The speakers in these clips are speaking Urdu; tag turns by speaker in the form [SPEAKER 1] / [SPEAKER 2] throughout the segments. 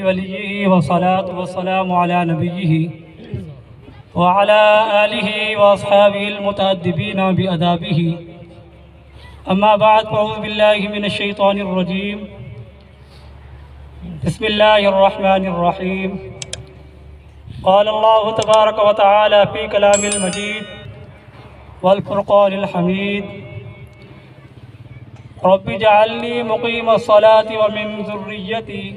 [SPEAKER 1] وليه والصلاة والسلام على نبيه وعلى آله وأصحابه المتأدبين بأدابه. أما بعد، فأعوذ بالله من الشيطان الرجيم. بسم الله الرحمن الرحيم. قال الله تبارك وتعالى في كلام المجيد والفرقان الحميد: رب اجعلني مقيم الصلاة ومن ذريتي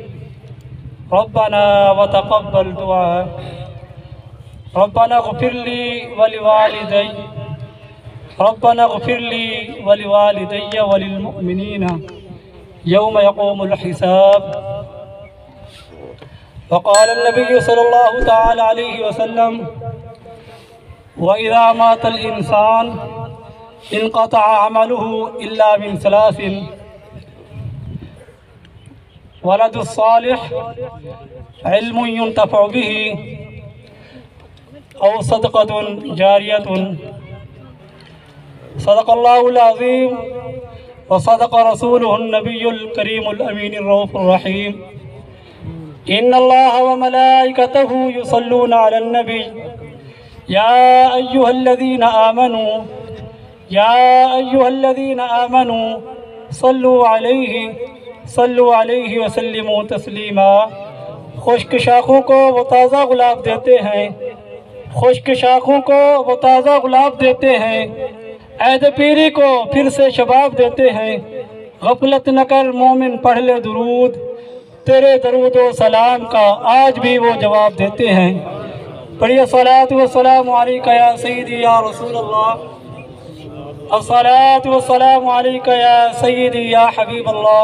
[SPEAKER 1] ربنا وتقبل دعاء. ربنا اغفر لي ولوالدي ربنا اغفر لي ولوالدي وللمؤمنين يوم يقوم الحساب. وقال النبي صلى الله تعالى عليه وسلم: وإذا مات الإنسان انقطع عمله إلا من ثلاث: ولد الصالح، علم ينتفع به، أو صدقة جارية. صدق الله العظيم وصدق رسوله النبي الكريم الأمين الرؤوف الرحيم. إن الله وملائكته يصلون على النبي يا أيها الذين آمنوا صلوا عليه وسلموا تسلیما. خشک شاخوں کو وہ تازہ گلاب دیتے ہیں، عہد پیری کو پھر سے شباب دیتے ہیں. غفلت نہ کر مومن، پڑھ لے درود، تیرے درود و سلام کا آج بھی وہ جواب دیتے ہیں. پڑھیے الصلاۃ والسلام علیک یا سیدی یا رسول اللہ، الصلاۃ والسلام علیک یا سیدی یا حبیب اللہ،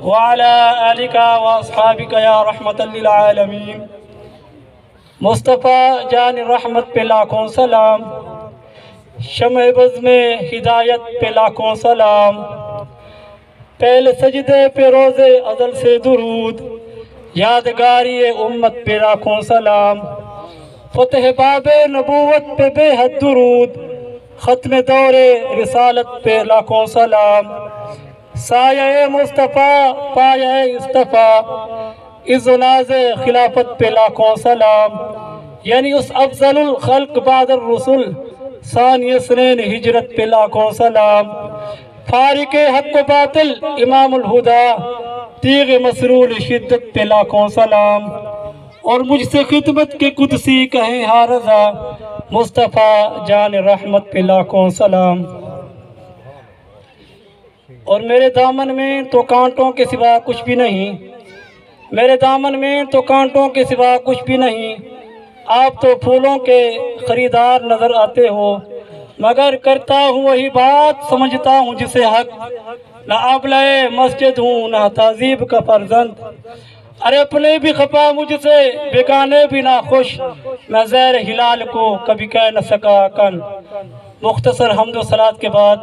[SPEAKER 1] وعلی آلک واصحابک یا رحمت للعالمین. مصطفیٰ جان رحمت پہ لاکھوں سلام، شمع بز میں ہدایت پہ لاکھوں سلام. پہلے سجدے پہ روز ازل سے درود، یادگاری امت پہ لاکھوں سلام. فتح باب نبوت پہ بے حد درود، ختم دور رسالت پہ لاکھوں سلام. سایہ مصطفیٰ پایہ اصطفیٰ، عز و ناز خلافت پہ لاکھوں سلام. یعنی اس افضل الخلق بعد الرسل، ثانی اثنین ہجرت پہ لاکھوں سلام. فارق حق و باطل امام الہدا، تیغ مسرور شدت پہ لاکھوں سلام. اور مجھ سے خدمت کے قدسی کہیں ہاں رضا، مصطفیٰ جان رحمت پہ لاکھوں سلام. اور میرے دامن میں تو کانٹوں کے سوا کچھ بھی نہیں، آپ تو پھولوں کے خریدار نظر آتے ہو، مگر کرتا ہوں وہی بات، سمجھتا ہوں جسے حق. نہ ابلہ مسجد ہوں نہ تہذیب کا فرزند، ارے اپنے بھی خفا مجھ سے بیگانے بھی نہ خوش، میں زیر ہلال کو کبھی کہہ نہ سکا کن. مختصر حمد و صلوات کے بعد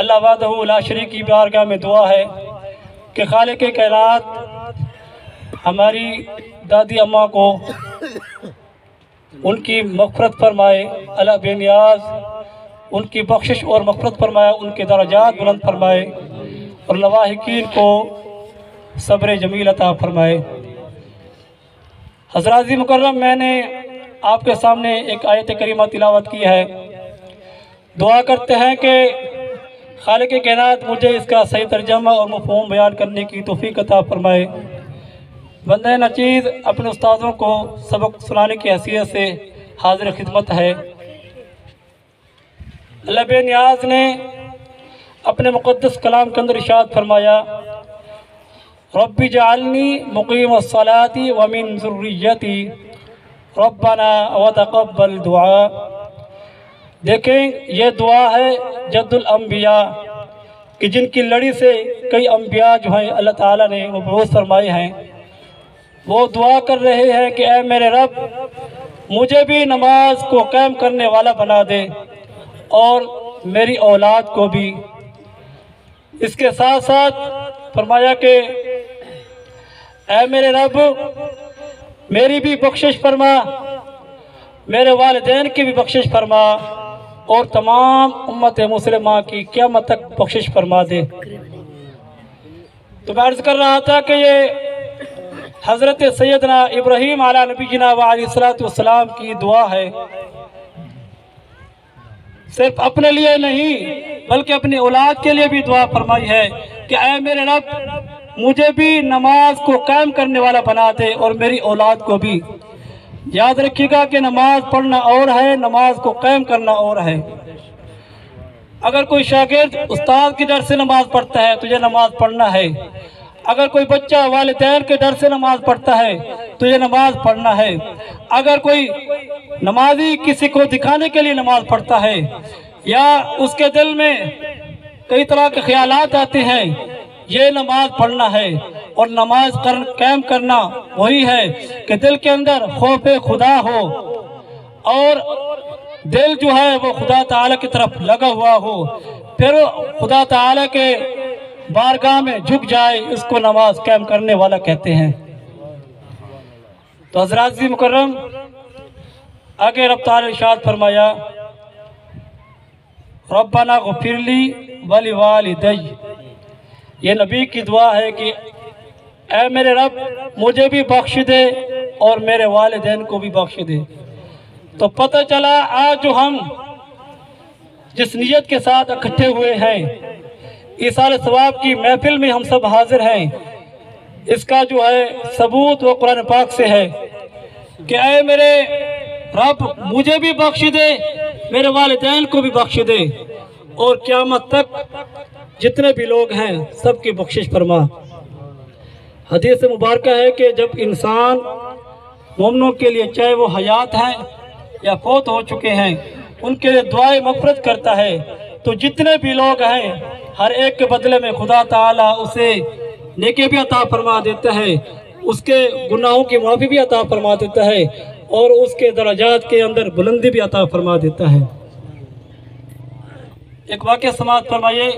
[SPEAKER 1] اللہ وحدہ لا شریک کی بارگاہ میں دعا ہے کہ خالق کائنات ہماری دادی اماں کو ان کی مغفرت فرمائے، اللہ بے نیاز ان کی بخشش اور مغفرت فرمائے، ان کے درجات بلند فرمائے، اور لواحقین کو صبر جمیل عطا فرمائے. حضرات مکرم، میں نے آپ کے سامنے ایک آیت کریمہ تلاوت کی ہے. دعا کرتے ہیں کہ خالق کائنات مجھے اس کا صحیح ترجمہ اور مفہوم بیان کرنے کی توفیق عطا فرمائے. بندہ نچیز اپنے استادوں کو سبق سنانے کی حیثیت سے حاضر خدمت ہے. اللہ بے نیاز نے اپنے مقدس کلام کے اندر ارشاد فرمایا: رب اجعلنی مقیم الصلاۃ ومن ذریتی ربنا وتقبل دعاء. دیکھیں، یہ دعا ہے جد الانبیاء کہ جن کی لڑی سے کئی انبیاء جو ہیں اللہ تعالیٰ نے مبعوث فرمائے ہیں. وہ دعا کر رہے ہیں کہ اے میرے رب، مجھے بھی نماز کو قائم کرنے والا بنا دے اور میری اولاد کو بھی. اس کے ساتھ ساتھ فرمایا کہ اے میرے رب، میری بھی بخشش فرما، میرے والدین کی بھی بخشش فرما، اور تمام امت مسلمہ کی قیامت تک بخشش فرما دے. تو میں عرض کر رہا تھا کہ یہ حضرت سیدنا ابراہیم علیہ نبینا و علیہ السلام کی دعا ہے، صرف اپنے لیے نہیں بلکہ اپنی اولاد کے لیے بھی دعا فرمائی ہے کہ اے میرے رب مجھے بھی نماز کو قائم کرنے والا بنا دے اور میری اولاد کو بھی۔ یاد رکھیے گا کہ نماز پڑھنا اور ہے، نماز کو قائم کرنا اور ہے۔ اگر کوئی شاگرد استاد کی ڈر سے نماز پڑھتا ہے تو یہ نماز پڑھنا ہے، اگر کوئی بچہ والدین کے ڈر سے نماز پڑھتا ہے تو یہ نماز پڑھنا ہے، اگر کوئی نمازی کسی کو دکھانے کے لیے نماز پڑھتا ہے یا اس کے دل میں کئی طرح کے خیالات آتے ہیں، یہ نماز پڑھنا ہے۔ اور نماز قائم کرنا وہی ہے کہ دل کے اندر خوف خدا ہو اور دل جو ہے وہ خدا تعالیٰ کی طرف لگا ہوا ہو، پھر خدا تعالیٰ کے بارگاہ میں جھک جائے، اس کو نماز قائم کرنے والا کہتے ہیں۔ تو حضرات عزیز مکرم، آگے رب تعالیٰ نے ارشاد فرمایا ربنا غفر لی ولوالدی، یہ نبی کی دعا ہے کہ اے میرے رب مجھے بھی بخش دے اور میرے والدین کو بھی بخش دے۔ تو پتہ چلا آج جو ہم جس نیت کے ساتھ اکٹھے ہوئے ہیں، ایصال ثواب کی محفل میں ہم سب حاضر ہیں، اس کا جو ہے ثبوت وہ قرآن پاک سے ہے کہ اے میرے رب مجھے بھی بخش دے، میرے والدین کو بھی بخش دے، اور قیامت تک جتنے بھی لوگ ہیں سب کی بخشش فرما۔ حدیث مبارکہ ہے کہ جب انسان مومنوں کے لیے چاہے وہ حیات ہیں یا فوت ہو چکے ہیں ان کے لیے دعائے مغفرت کرتا ہے تو جتنے بھی لوگ ہیں ہر ایک کے بدلے میں خدا تعالیٰ اسے نیکی بھی عطا فرما دیتا ہے، اس کے گناہوں کی معافی بھی عطا فرما دیتا ہے اور اس کے درجات کے اندر بلندی بھی عطا فرما دیتا ہے۔ ایک واقعہ سماعت فرمائیے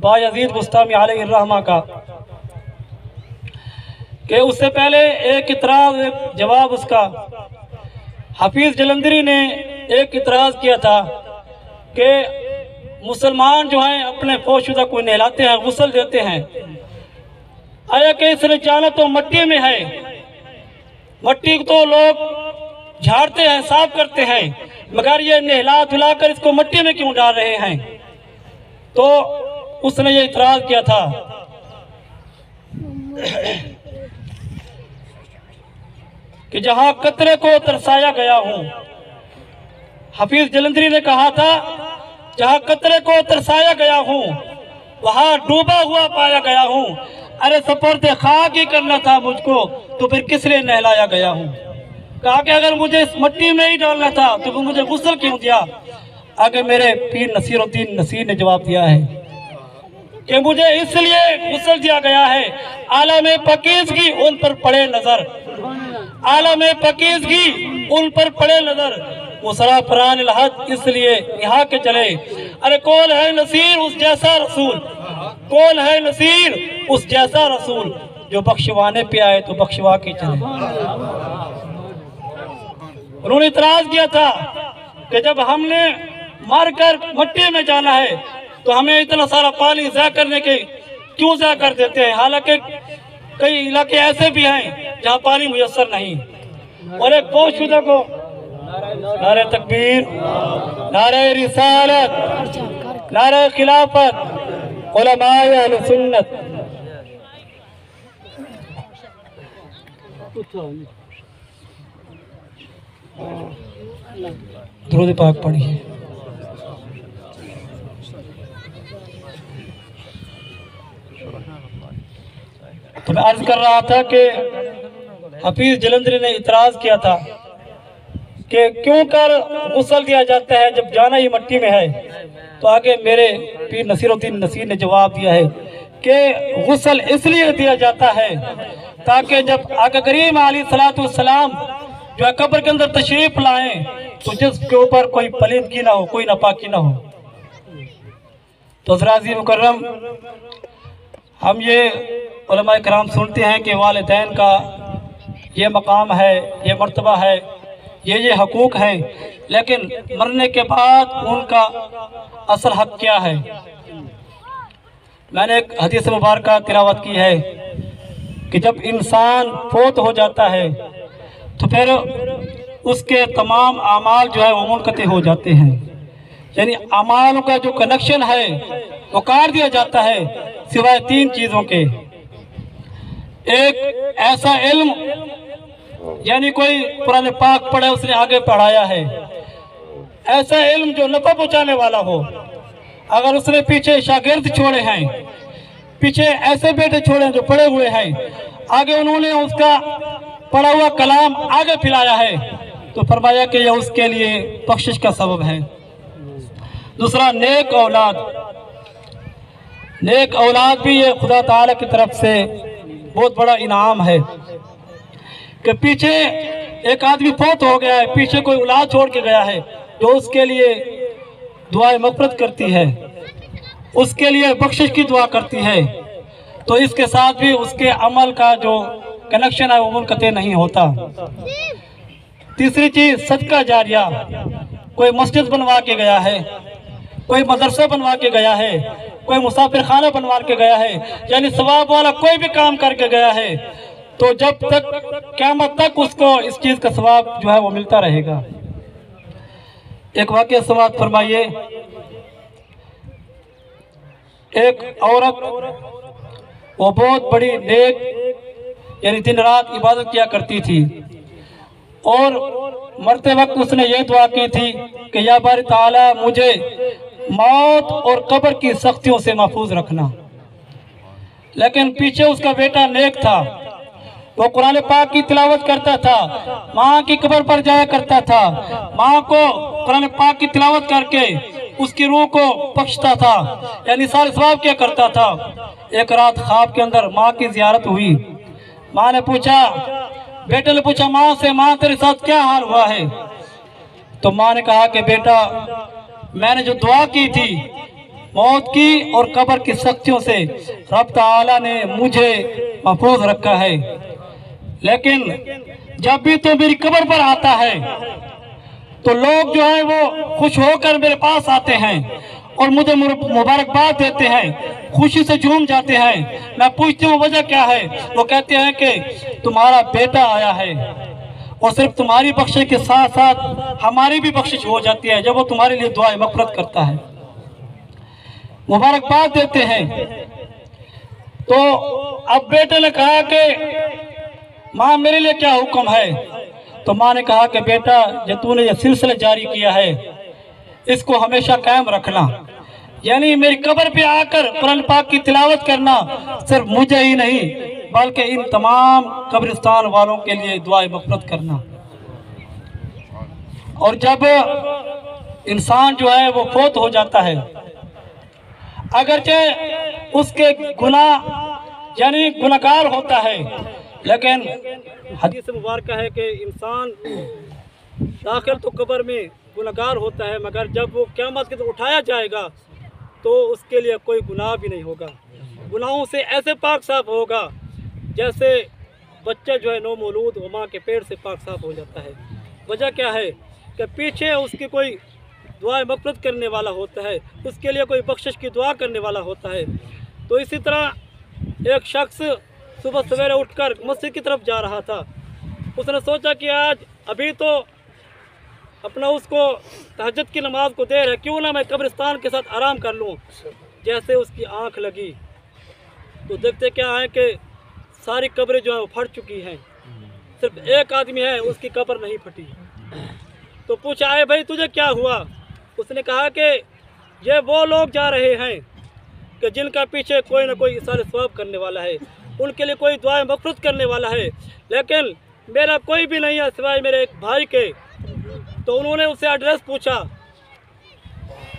[SPEAKER 1] بایزید بستامی علیہ الرحمہ کا، کہ اس سے پہلے ایک اعتراض ایک جواب اس کا حفیظ جلندری نے ایک اعتراض کیا تھا کہ مسلمان جو ہیں اپنے فوت شدہ کو نہلاتے ہیں، غسل دیتے ہیں، آیا کہ اس نے جانا تو مٹی میں ہے، مٹی تو لوگ جھاڑتے ہیں صاف کرتے ہیں، مگر یہ نہلا دھلا کر اس کو مٹی میں کیوں ڈال رہے ہیں؟ تو اس نے یہ اعتراض کیا تھا کہ جہاں قطرے کو ترسایا گیا ہوں، حفیظ جلندری نے کہا تھا جہاں قطرے کو ترسایا گیا ہوں وہاں ڈوبا ہوا پایا گیا ہوں، ارے سپرد خاک ہی کرنا تھا مجھ کو تو پھر کس لیے نہلایا گیا ہوں؟ کہا کہ اگر مجھے اس مٹی میں ہی ڈالنا تھا تو پھر مجھے غسل کیوں دیا؟ آگے میرے پیر نصیر الدین نصیر نے جواب دیا ہے کہ مجھے اس لیے غسل دیا گیا ہے عالم پاکیزگی ان پر پڑے نظر، عالم پاکیزگی ان پر پڑے نظر، مسافران الحج اس لیے یہاں کے چلے، ارے کون ہے نصیر اس جیسا رسول، کون ہے نصیر اس جیسا رسول جو بخشوانے پہ آئے تو بخشوا کے چلے۔ انہوں نے اعتراض کیا تھا کہ جب ہم نے مار کر مٹی میں جانا ہے تو ہمیں اتنا سارا پانی ضائع کرنے کے کیوں ضائع کر دیتے ہیں، حالانکہ کئی علاقے ایسے بھی ہیں جہاں پانی میسر نہیں۔ اور ایک فوت شدہ کو نعرہ تکبیر، نعرہ رسالت، نعرہ خلافت، علماء اہل سنت، درود پاک پڑھیے۔ تو میں عرض کر رہا تھا کہ حفیظ جلندری نے اعتراض کیا تھا کہ کیوں کر غسل دیا جاتا ہے جب جانا ہی مٹی میں ہے؟ تو آگے میرے پیر نصیر الدین نصیر نے جواب دیا ہے کہ غسل اس لیے دیا جاتا ہے تاکہ جب آقا کریم علیہ السلام جو ہے قبر کے اندر تشریف لائیں تو جس کے اوپر کوئی پلیدگی نہ ہو، کوئی ناپاکی نہ ہو۔ تو حضرات عزیز مکرم، ہم یہ علماء کرام سنتے ہیں کہ والدین کا یہ مقام ہے، یہ مرتبہ ہے، یہ حقوق ہیں، لیکن مرنے کے بعد ان کا اصل حق کیا ہے؟ میں نے ایک حدیث مبارکہ تلاوت کی ہے کہ جب انسان فوت ہو جاتا ہے تو پھر اس کے تمام اعمال جو ہے وہ منقطع ہو جاتے ہیں، یعنی اعمال کا جو کنیکشن ہے وہ کاٹ دیا جاتا ہے سوائے 3 چیزوں کے۔ ایک ایسا علم، یعنی کوئی قرآن پاک پڑھے، اس نے آگے پڑھایا ہے، ایسا علم جو نفع پہنچانے والا ہو۔ اگر اس نے پیچھے شاگرد چھوڑے ہیں، پیچھے ایسے بیٹے چھوڑے ہیں جو پڑھے ہوئے ہیں، آگے انہوں نے اس کا پڑھا ہوا کلام آگے پھیلایا ہے، تو فرمایا کہ یہ اس کے لیے بخشش کا سبب ہے۔ دوسرا، نیک اولاد۔ نیک اولاد بھی یہ خدا تعالیٰ کی طرف سے بہت بڑا انعام ہے کہ پیچھے ایک آدمی فوت ہو گیا ہے، پیچھے کوئی اولاد چھوڑ کے گیا ہے جو اس کے لیے دعائے مغفرت کرتی ہے، اس کے لیے بخشش کی دعا کرتی ہے، تو اس کے ساتھ بھی اس کے عمل کا جو کنیکشن ہے وہ منقطع نہیں ہوتا۔ تیسری چیز، صدقہ جاریہ۔ کوئی مسجد بنوا کے گیا ہے، کوئی مدرسہ بنوا کے گیا ہے، کوئی مسافر خانہ بنوا کے گیا ہے، یعنی ثواب والا کوئی بھی کام کر کے گیا ہے، تو جب تک قیامت تک اس کو اس چیز کا ثواب جو ہے وہ ملتا رہے گا۔ ایک واقعہ سماعت فرمائیے۔ ایک عورت، وہ بہت بڑی نیک، یعنی دن رات عبادت کیا کرتی تھی، اور مرتے وقت اس نے یہ دعا کی تھی کہ یا باری تعالیٰ مجھے موت اور قبر کی سختیوں سے محفوظ رکھنا۔ لیکن پیچھے اس کا بیٹا نیک تھا، وہ قرآن پاک کی تلاوت کرتا تھا، ماں کی قبر پر جایا کرتا تھا، ماں کو قرآن پاک کی تلاوت کر کے اس کی روح کو بخشتا تھا، یعنی سارے ثواب کیا کرتا تھا۔ ایک رات خواب کے اندر ماں کی زیارت ہوئی، ماں نے پوچھا، بیٹے نے پوچھا ماں سے، ماں تیرے ساتھ کیا حال ہوا ہے؟ تو ماں نے کہا کہ بیٹا، میں نے جو دعا کی تھی موت کی اور قبر کی سختیوں سے، رب تعالیٰ نے مجھے محفوظ رکھا ہے، لیکن جب بھی تو میری قبر پر آتا ہے تو لوگ جو ہیں وہ خوش ہو کر میرے پاس آتے ہیں اور مجھے مبارکباد دیتے ہیں، خوشی سے جھوم جاتے ہیں۔ میں پوچھتی ہوں وجہ کیا ہے؟ وہ کہتے ہیں کہ تمہارا بیٹا آیا ہے، اور صرف تمہاری بخشش کے ساتھ ساتھ ہماری بھی بخشش ہو جاتی ہے جب وہ تمہارے لیے دعائے مغفرت کرتا ہے، مبارکباد دیتے ہیں۔ تو اب بیٹے نے کہا کہ ماں میرے لیے کیا حکم ہے؟ تو ماں نے کہا کہ بیٹا، جو تو نے یہ سلسلہ جاری کیا ہے اس کو ہمیشہ قائم رکھنا، یعنی میری قبر پہ آ کر قرآن پاک کی تلاوت کرنا، صرف مجھے ہی نہیں بلکہ ان تمام قبرستان والوں کے لیے دعائے مغفرت کرنا۔ اور جب انسان جو ہے وہ فوت ہو جاتا ہے، اگرچہ اس کے گناہ یعنی گناہگار ہوتا ہے، لیکن حدیث مبارکہ ہے کہ انسان داخل تو قبر میں گناہگار ہوتا ہے، مگر جب وہ قیامت کے دن اٹھایا جائے گا تو اس کے لیے کوئی گناہ بھی نہیں ہوگا، گناہوں سے ایسے پاک صاف ہوگا جیسے بچہ جو ہے نو مولود وہ ماں کے پیٹ سے پاک صاف ہو جاتا ہے۔ وجہ کیا ہے کہ پیچھے اس کی کوئی دعائے مغفرت کرنے والا ہوتا ہے، اس کے لیے کوئی بخشش کی دعا کرنے والا ہوتا ہے۔ تو اسی طرح ایک شخص صبح سویرے اٹھ کر مسجد کی طرف جا رہا تھا، اس نے سوچا کہ آج ابھی تو اپنا اس کو تہجد کی نماز کو دیر ہے، کیوں نہ میں قبرستان کے ساتھ آرام کر لوں۔ جیسے اس کی آنکھ لگی تو دیکھتے کیا ہے کہ ساری قبریں جو ہیں وہ پھٹ چکی ہیں، صرف ایک آدمی ہے اس کی قبر نہیں پھٹی۔ تو پوچھا اے بھائی تجھے کیا ہوا؟ اس نے کہا کہ یہ وہ لوگ جا رہے ہیں کہ جن کا پیچھے کوئی نہ کوئی ایثار ثواب کرنے والا ہے، ان کے لیے کوئی دعائیں مغفرت کرنے والا ہے، لیکن میرا کوئی بھی نہیں ہے سوائے میرے ایک بھائی کے۔ تو انہوں نے اس سے ایڈریس پوچھا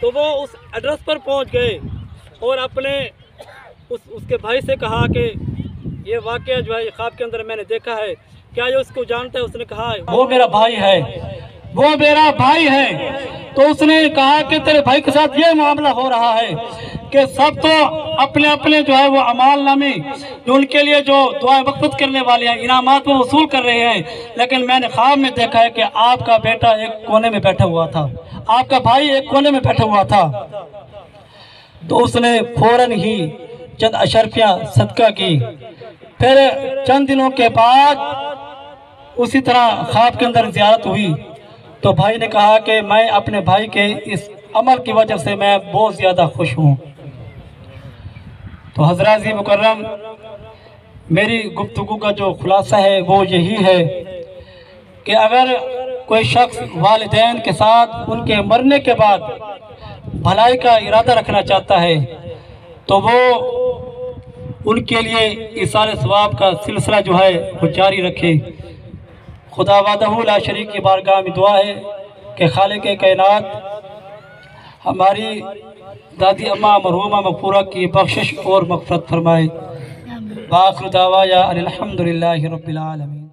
[SPEAKER 1] تو وہ اس ایڈریس پر پہنچ گئے اور اپنے اس کے بھائی سے کہا کہ یہ واقعہ جو ہے یہ خواب کے اندر میں نے دیکھا ہے، کیا یہ اس کو جانتا ہے؟ اس نے کہا وہ میرا بھائی ہے، وہ میرا بھائی ہے۔ تو اس نے کہا کہ تیرے بھائی کے ساتھ یہ معاملہ ہو رہا ہے کہ سب تو اپنے اپنے جو ہے وہ اعمال نامی جو ان کے لیے جو دعائیں مغفرت کرنے والے ہیں انعامات وہ وصول کر رہے ہیں، لیکن میں نے خواب میں دیکھا ہے کہ آپ کا بیٹا ایک کونے میں بیٹھا ہوا تھا، آپ کا بھائی ایک کونے میں بیٹھا ہوا تھا۔ تو اس نے فوراً ہی چند اشرفیاں صدقہ کی پھر چند دنوں کے بعد اسی طرح خواب کے اندر زیارت ہوئی تو بھائی نے کہا کہ میں اپنے بھائی کے اس عمل کی وجہ سے میں بہت زیادہ خوش ہوں۔ تو حضرات مکرم، میری گفتگو کا جو خلاصہ ہے وہ یہی ہے کہ اگر کوئی شخص والدین کے ساتھ ان کے مرنے کے بعد بھلائی کا ارادہ رکھنا چاہتا ہے تو وہ ان کے لیے ایصال ثواب کا سلسلہ جو ہے وہ جاری رکھے۔ خدا وحدہ لا شریک کی بارگاہ میں دعا ہے کہ خالق کائنات ہماری دادی اماں مرحومہ مغفورہ کی بخشش اور مغفرت فرمائے۔ وآخر دعوانا الحمدللہ رب العالمین۔